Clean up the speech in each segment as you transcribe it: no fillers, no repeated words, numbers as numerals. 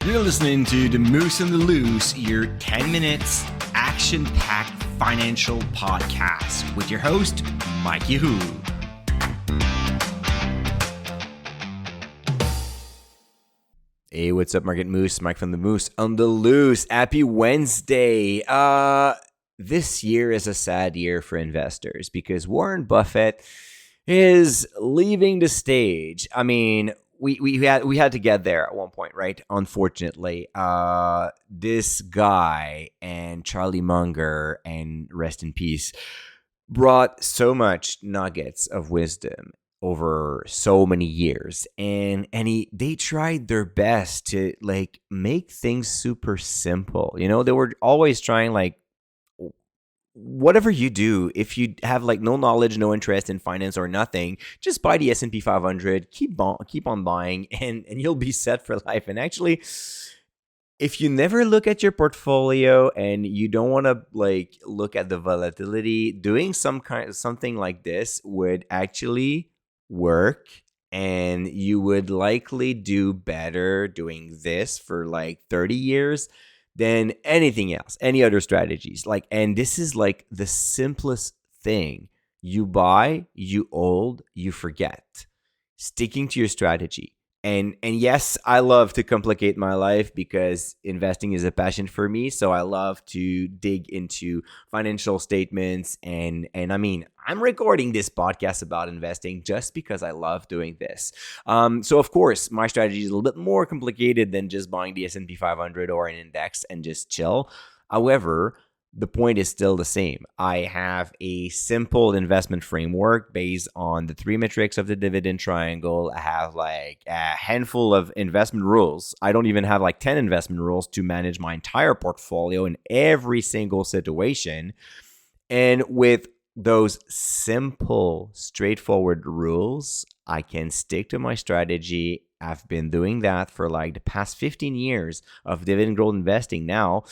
You're listening to The Moose and the Loose, your 10 minutes action-packed financial podcast with your host, Mike Yahoo. Hey, what's up, Market Moose? Mike from The Moose on the Loose. Happy Wednesday. This year is a sad year for investors because Warren Buffett is leaving the stage. I mean, we had to get there at one point, right? Unfortunately, this guy and Charlie Munger, and rest in peace, brought so much nuggets of wisdom over so many years, and they tried their best to make things super simple. You know, they were always trying whatever you do, if you have no knowledge, no interest in finance or nothing, just buy the S&P 500, keep on buying, and you'll be set for life. And actually, if you never look at your portfolio and you don't want to look at the volatility, doing something like this would actually work, and you would likely do better doing this for 30 years than anything else, any other strategies. And this is the simplest thing. You buy, you hold, you forget. Sticking to your strategy. And yes, I love to complicate my life because investing is a passion for me. So I love to dig into financial statements. And I mean, I'm recording this podcast about investing just because I love doing this. So of course, my strategy is a little bit more complicated than just buying the S&P 500 or an index and just chill. However, the point is still the same. I have a simple investment framework based on the three metrics of the dividend triangle. I have a handful of investment rules. I don't even have 10 investment rules to manage my entire portfolio in every single situation. And with those simple, straightforward rules, I can stick to my strategy. I've been doing that for the past 15 years of dividend growth investing now.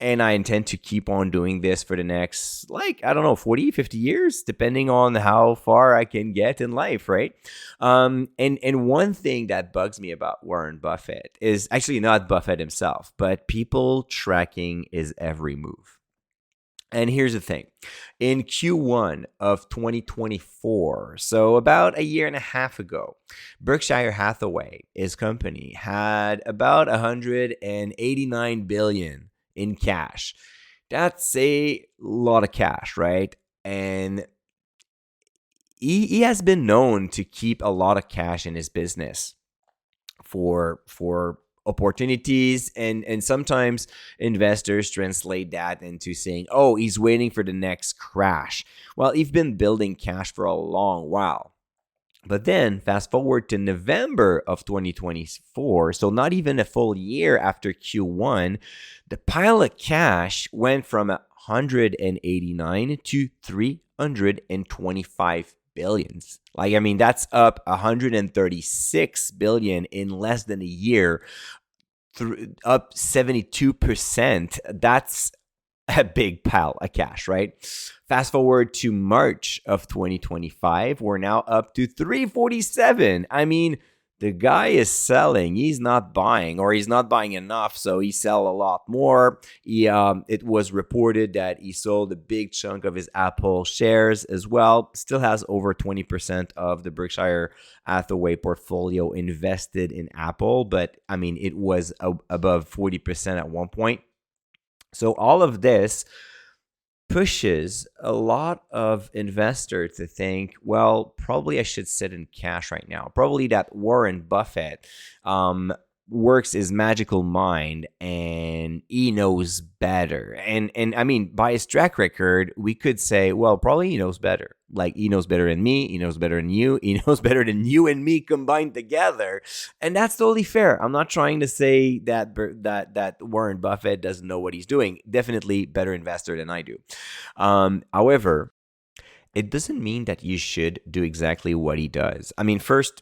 And I intend to keep on doing this for the next, 40, 50 years, depending on how far I can get in life, right? And one thing that bugs me about Warren Buffett is actually not Buffett himself, but people tracking his every move. And here's the thing. In Q1 of 2024, so about a year and a half ago, Berkshire Hathaway, his company, had about $189 billion in cash. That's a lot of cash, right? And he has been known to keep a lot of cash in his business for opportunities, and sometimes investors translate that into saying, oh, he's waiting for the next crash. Well, he's been building cash for a long while. But then fast forward to November of 2024, so not even a full year after Q1, the pile of cash went from 189 to 325 billions. That's up 136 billion in less than a year, up 72%. That's a big pile of cash, right? Fast forward to March of 2025, we're now up to 347. I mean, the guy is selling. He's not buying, or he's not buying enough, so he sell a lot more. It was reported that he sold a big chunk of his Apple shares as well. Still has over 20% of the Berkshire Hathaway portfolio invested in Apple, but I mean, it was above 40% at one point. So all of this pushes a lot of investors to think, well, probably I should sit in cash right now. Probably that Warren Buffett works his magical mind and he knows better. And I mean, by his track record, we could say, well, probably he knows better. He knows better than me. He knows better than you. He knows better than you and me combined together. And that's totally fair. I'm not trying to say that Warren Buffett doesn't know what he's doing. Definitely better investor than I do. However, it doesn't mean that you should do exactly what he does. I mean, first,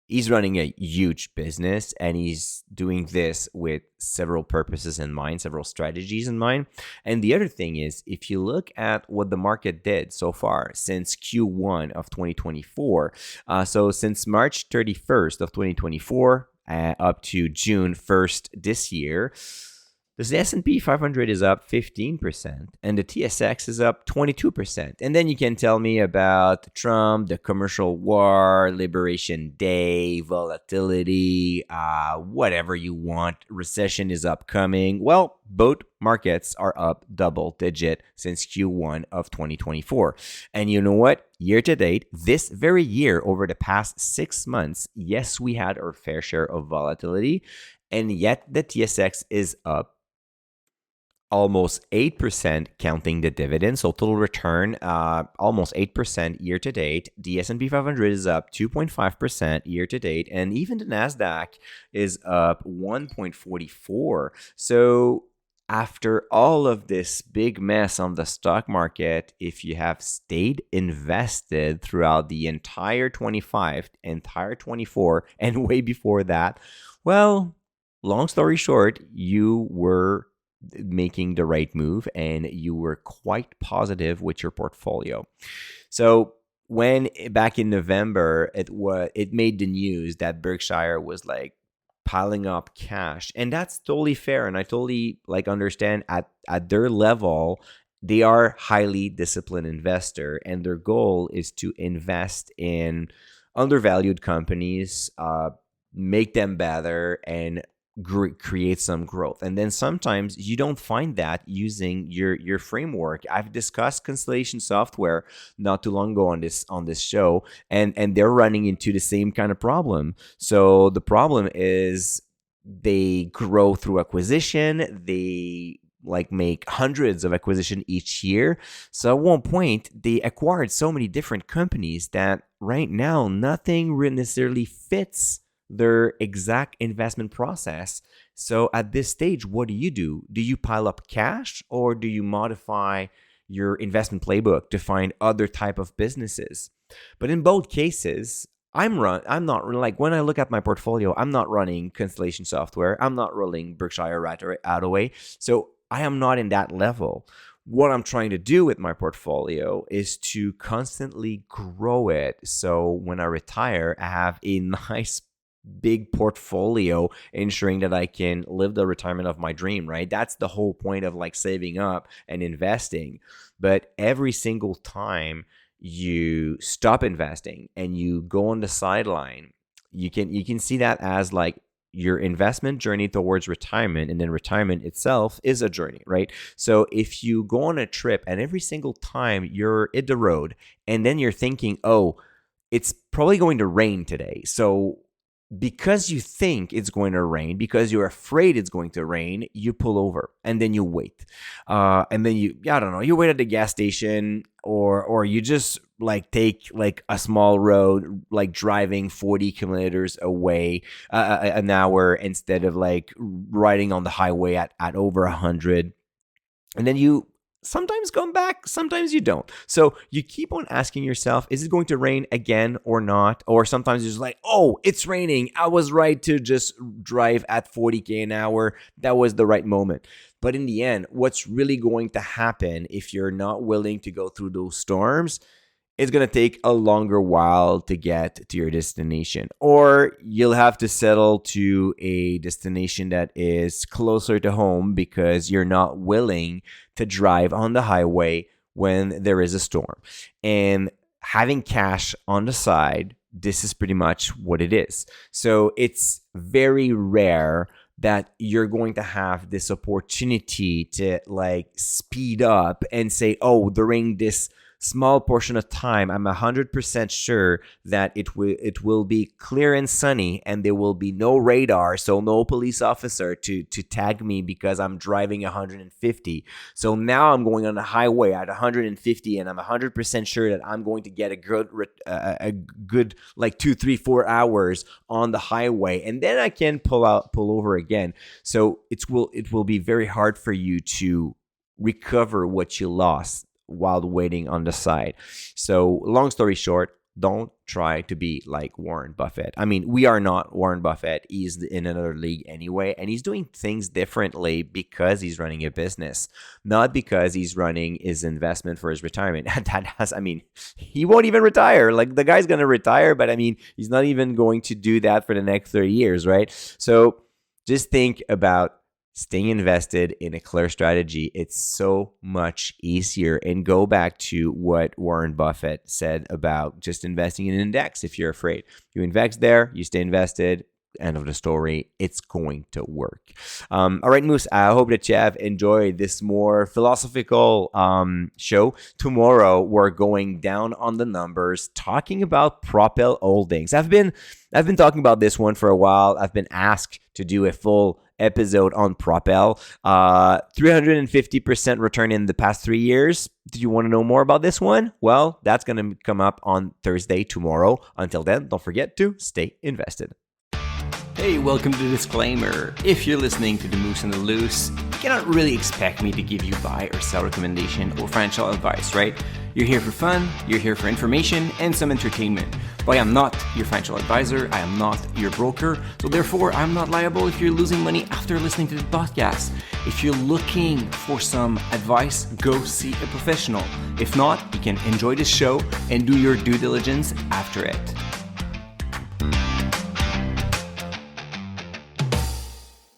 he's running a huge business, and he's doing this with several purposes in mind, several strategies in mind. And the other thing is, if you look at what the market did so far since Q1 of 2024, so since March 31st of 2024, up to June 1st this year, the S&P 500 is up 15% and the TSX is up 22%. And then you can tell me about Trump, the commercial war, Liberation Day, volatility, whatever you want. Recession is upcoming. Well, both markets are up double digit since Q1 of 2024. And you know what? Year to date, this very year, over the past 6 months, yes, we had our fair share of volatility. And yet the TSX is up almost 8% counting the dividend. So total return, almost 8% year to date. The S&P 500 is up 2.5% year to date. And even the NASDAQ is up 1.44. So after all of this big mess on the stock market, if you have stayed invested throughout the entire 25, entire 24, and way before that, well, long story short, you were making the right move and you were quite positive with your portfolio. So when back in November, it made the news that Berkshire was like piling up cash, and that's totally fair. And I totally understand at their level, they are highly disciplined investor, and their goal is to invest in undervalued companies, make them better, and create some growth. And then sometimes you don't find that using your framework. I've discussed Constellation Software not too long ago on this show, and they're running into the same kind of problem. So the problem is they grow through acquisition. They make hundreds of acquisition each year. So at one point they acquired so many different companies that right now nothing really necessarily fits their exact investment process. So at this stage, what do? Do you pile up cash, or do you modify your investment playbook to find other type of businesses? But in both cases, I'm not when I look at my portfolio, I'm not running Constellation Software, I'm not running Berkshire Hathaway. So I am not in that level. What I'm trying to do with my portfolio is to constantly grow it. So when I retire, I have a nice big portfolio, ensuring that I can live the retirement of my dream, right? That's the whole point of saving up and investing. But every single time you stop investing and you go on the sideline, you can see that as your investment journey towards retirement, and then retirement itself is a journey, right? So if you go on a trip and every single time you're at the road and then you're thinking, oh, it's probably going to rain today, so because you think it's going to rain, because you're afraid it's going to rain, you pull over and then you wait. And then you wait at the gas station, or you just take a small road, driving 40 kilometers away an hour instead of riding on the highway at over 100. And then you sometimes come back, sometimes you don't. So you keep on asking yourself, is it going to rain again or not? Or sometimes you're just oh, it's raining. I was right to just drive at 40K an hour. That was the right moment. But in the end, what's really going to happen if you're not willing to go through those storms, it's going to take a longer while to get to your destination, or you'll have to settle to a destination that is closer to home because you're not willing to drive on the highway when there is a storm. And having cash on the side, this is pretty much what it is. So it's very rare that you're going to have this opportunity to speed up and say, oh, during this small portion of time, I'm 100% sure that it will be clear and sunny, and there will be no radar, so no police officer to tag me because I'm driving 150. So now I'm going on the highway at 150, and I'm 100% sure that I'm going to get a good 2, 3, 4 hours on the highway, and then I can pull over again. So it will be very hard for you to recover what you lost while waiting on the side. So long story short, don't try to be like Warren Buffett. I mean, we are not Warren Buffett. He's in another league anyway, and he's doing things differently because he's running a business, not because he's running his investment for his retirement. He won't even retire. Like, the guy's going to retire, but I mean, he's not even going to do that for the next 30 years, right? So just think about staying invested in a clear strategy. It's so much easier. And go back to what Warren Buffett said about just investing in an index. If you're afraid, you invest there, you stay invested. End of the story. It's going to work. All right, Moose, I hope that you have enjoyed this more philosophical show. Tomorrow, we're going down on the numbers, talking about Propel Holdings. I've been talking about this one for a while. I've been asked to do a full episode on Propel. 350% return in the past 3 years. Do you want to know more about this one? Well, that's going to come up on Thursday, tomorrow. Until then, don't forget to stay invested. Hey, welcome to the disclaimer. If you're listening to The Moose and the Loose, you cannot really expect me to give you buy or sell recommendation or financial advice, right? You're here for fun, you're here for information and some entertainment. But I am not your financial advisor, I am not your broker, so therefore I'm not liable if you're losing money after listening to the podcast. If you're looking for some advice, go see a professional. If not, you can enjoy the show and do your due diligence after it.